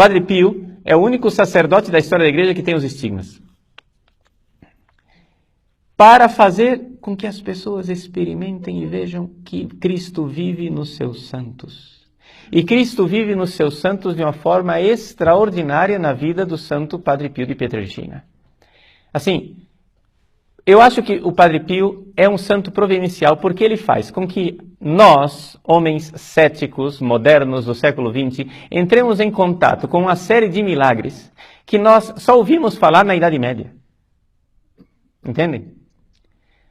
Padre Pio é o único sacerdote da história da igreja que tem os estigmas. Para fazer com que as pessoas experimentem e vejam que Cristo vive nos seus santos. E Cristo vive nos seus santos de uma forma extraordinária na vida do santo Padre Pio de Pietrelcina. Assim, eu acho que o Padre Pio é um santo providencial porque ele faz com que nós, homens céticos, modernos do século XX, entremos em contato com uma série de milagres que nós só ouvimos falar na Idade Média. Entendem?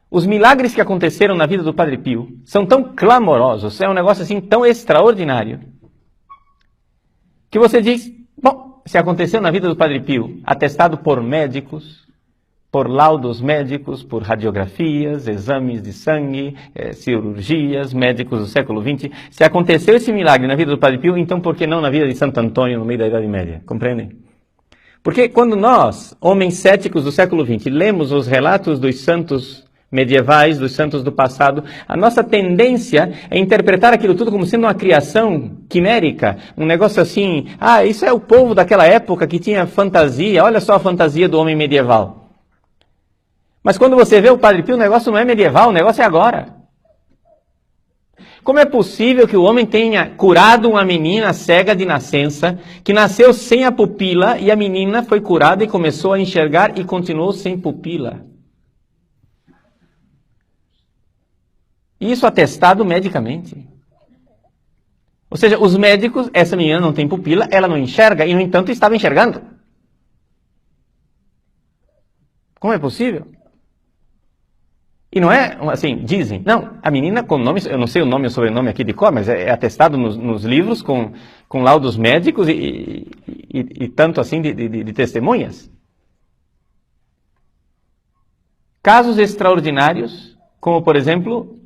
Os milagres que aconteceram na vida do Padre Pio são tão clamorosos, é um negócio assim tão extraordinário, que você diz, bom, se aconteceu na vida do Padre Pio, atestado por médicos, por laudos médicos, por radiografias, exames de sangue, cirurgias, médicos do século XX, se aconteceu esse milagre na vida do Padre Pio, então por que não na vida de Santo Antônio no meio da Idade Média? Compreendem? Porque quando nós, homens céticos do século XX, lemos os relatos dos santos medievais, dos santos do passado, a nossa tendência é interpretar aquilo tudo como sendo uma criação quimérica, um negócio assim, isso é o povo daquela época que tinha fantasia, olha só a fantasia do homem medieval. Mas quando você vê o Padre Pio, o negócio não é medieval, o negócio é agora. Como é possível que o homem tenha curado uma menina cega de nascença, que nasceu sem a pupila, e a menina foi curada e começou a enxergar e continuou sem pupila? Isso atestado medicamente. Ou seja, os médicos, essa menina não tem pupila, ela não enxerga, e no entanto estava enxergando. Como é possível? E não é assim, dizem, não, a menina com nome, eu não sei o nome e o sobrenome aqui de cor, mas é atestado nos livros com laudos médicos e tanto assim de testemunhas. Casos extraordinários, como por exemplo,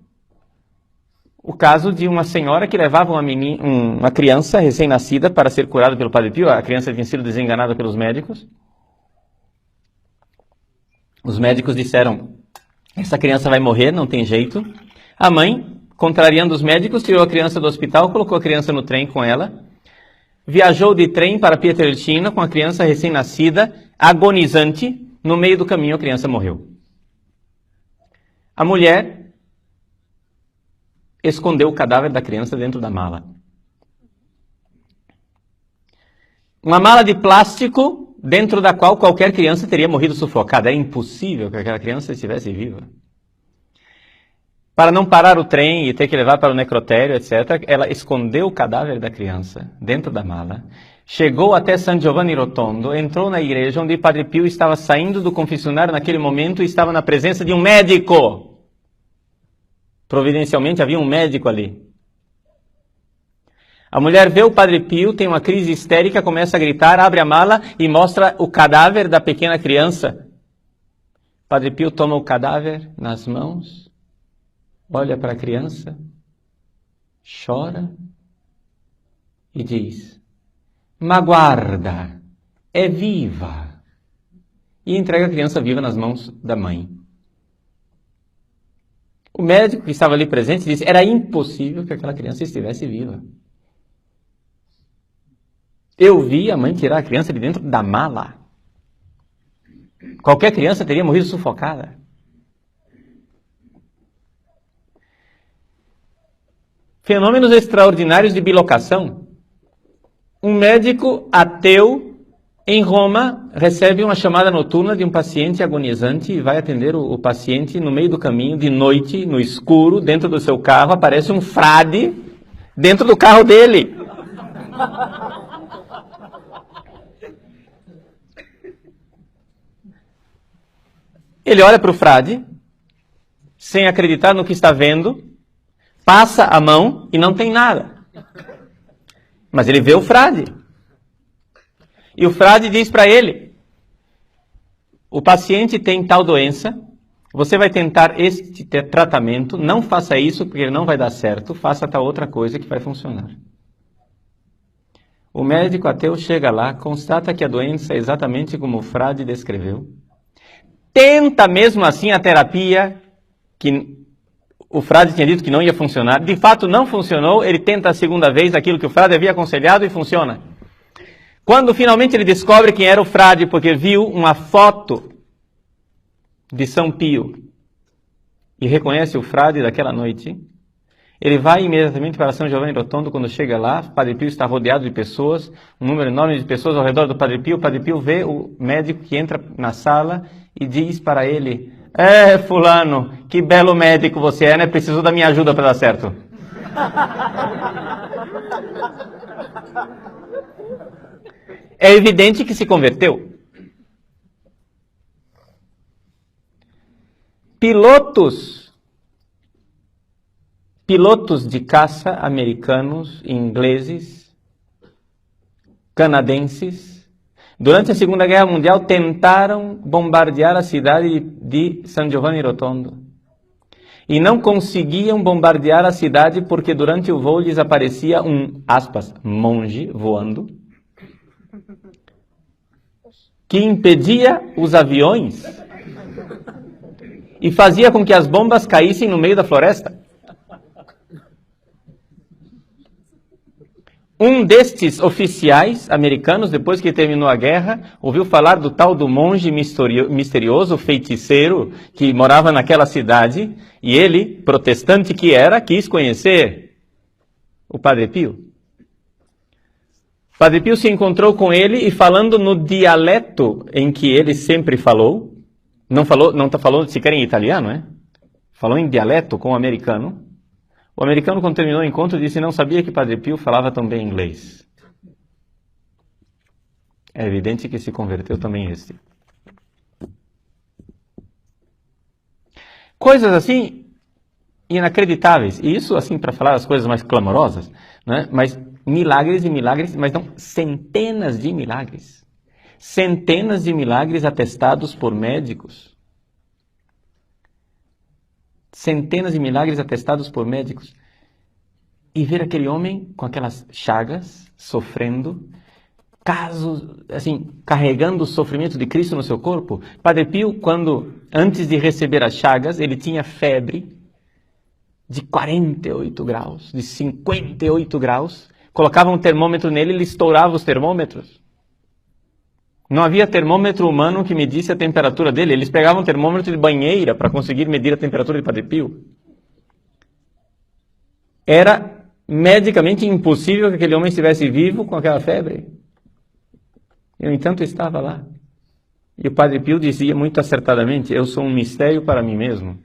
o caso de uma senhora que levava uma criança recém-nascida para ser curada pelo Padre Pio, a criança tinha sido desenganada pelos médicos. Os médicos disseram, essa criança vai morrer, não tem jeito. A mãe, contrariando os médicos, tirou a criança do hospital, colocou a criança no trem com ela, viajou de trem para Pietrelcina com a criança recém-nascida, agonizante. No meio do caminho a criança morreu. A mulher escondeu o cadáver da criança dentro da mala. Uma mala de plástico dentro da qual qualquer criança teria morrido sufocada. É impossível que aquela criança estivesse viva. Para não parar o trem e ter que levar para o necrotério, etc., ela escondeu o cadáver da criança dentro da mala, chegou até San Giovanni Rotondo, entrou na igreja onde Padre Pio estava saindo do confessionário naquele momento e estava na presença de um médico. Providencialmente havia um médico ali. A mulher vê o Padre Pio, tem uma crise histérica, começa a gritar, abre a mala e mostra o cadáver da pequena criança. Padre Pio toma o cadáver nas mãos, olha para a criança, chora e diz, "Ma guarda, é viva." E entrega a criança viva nas mãos da mãe. O médico que estava ali presente disse, era impossível que aquela criança estivesse viva. Eu vi a mãe tirar a criança de dentro da mala. Qualquer criança teria morrido sufocada. Fenômenos extraordinários de bilocação. Um médico ateu em Roma recebe uma chamada noturna de um paciente agonizante e vai atender o paciente no meio do caminho, de noite, no escuro, dentro do seu carro, aparece um frade dentro do carro dele. Ele olha para o frade, sem acreditar no que está vendo, passa a mão e não tem nada. Mas ele vê o frade. E o frade diz para ele, o paciente tem tal doença, você vai tentar este tratamento, não faça isso porque não vai dar certo, faça tal outra coisa que vai funcionar. O médico ateu chega lá, constata que a doença é exatamente como o frade descreveu, tenta mesmo assim a terapia que o frade tinha dito que não ia funcionar. De fato não funcionou, ele tenta a segunda vez aquilo que o frade havia aconselhado e funciona. Quando finalmente ele descobre quem era o frade, porque viu uma foto de São Pio e reconhece o frade daquela noite, ele vai imediatamente para São Giovanni Rotondo. Quando chega lá, o Padre Pio está rodeado de pessoas, um número enorme de pessoas ao redor do Padre Pio. O Padre Pio vê o médico que entra na sala e diz para ele: fulano, que belo médico você é, né? Precisou da minha ajuda para dar certo. É evidente que se converteu. Pilotos de caça americanos, ingleses, canadenses, durante a Segunda Guerra Mundial tentaram bombardear a cidade de San Giovanni Rotondo. E não conseguiam bombardear a cidade porque durante o voo lhes aparecia um, aspas, monge voando, que impedia os aviões e fazia com que as bombas caíssem no meio da floresta. Um destes oficiais americanos, depois que terminou a guerra, ouviu falar do tal do monge misterioso, feiticeiro, que morava naquela cidade, e ele, protestante que era, quis conhecer o Padre Pio. Padre Pio se encontrou com ele e, falando no dialeto em que ele sempre falou, não está falando sequer em italiano, né? Falou em dialeto com o americano. O americano, quando terminou o encontro, disse que não sabia que Padre Pio falava tão bem inglês. É evidente que se converteu também este. Coisas assim, inacreditáveis. E isso, assim, para falar as coisas mais clamorosas, né? Mas milagres e milagres, mas não, centenas de milagres. Centenas de milagres atestados por médicos. Centenas de milagres atestados por médicos. E ver aquele homem com aquelas chagas, sofrendo, casos, assim, carregando o sofrimento de Cristo no seu corpo. Padre Pio, antes de receber as chagas, ele tinha febre de 48 graus, de 58 graus. Colocava um termômetro nele, ele estourava os termômetros. Não havia termômetro humano que medisse a temperatura dele. Eles pegavam um termômetro de banheira para conseguir medir a temperatura de Padre Pio. Era medicamente impossível que aquele homem estivesse vivo com aquela febre. E, no entanto, estava lá. E o Padre Pio dizia muito acertadamente: eu sou um mistério para mim mesmo.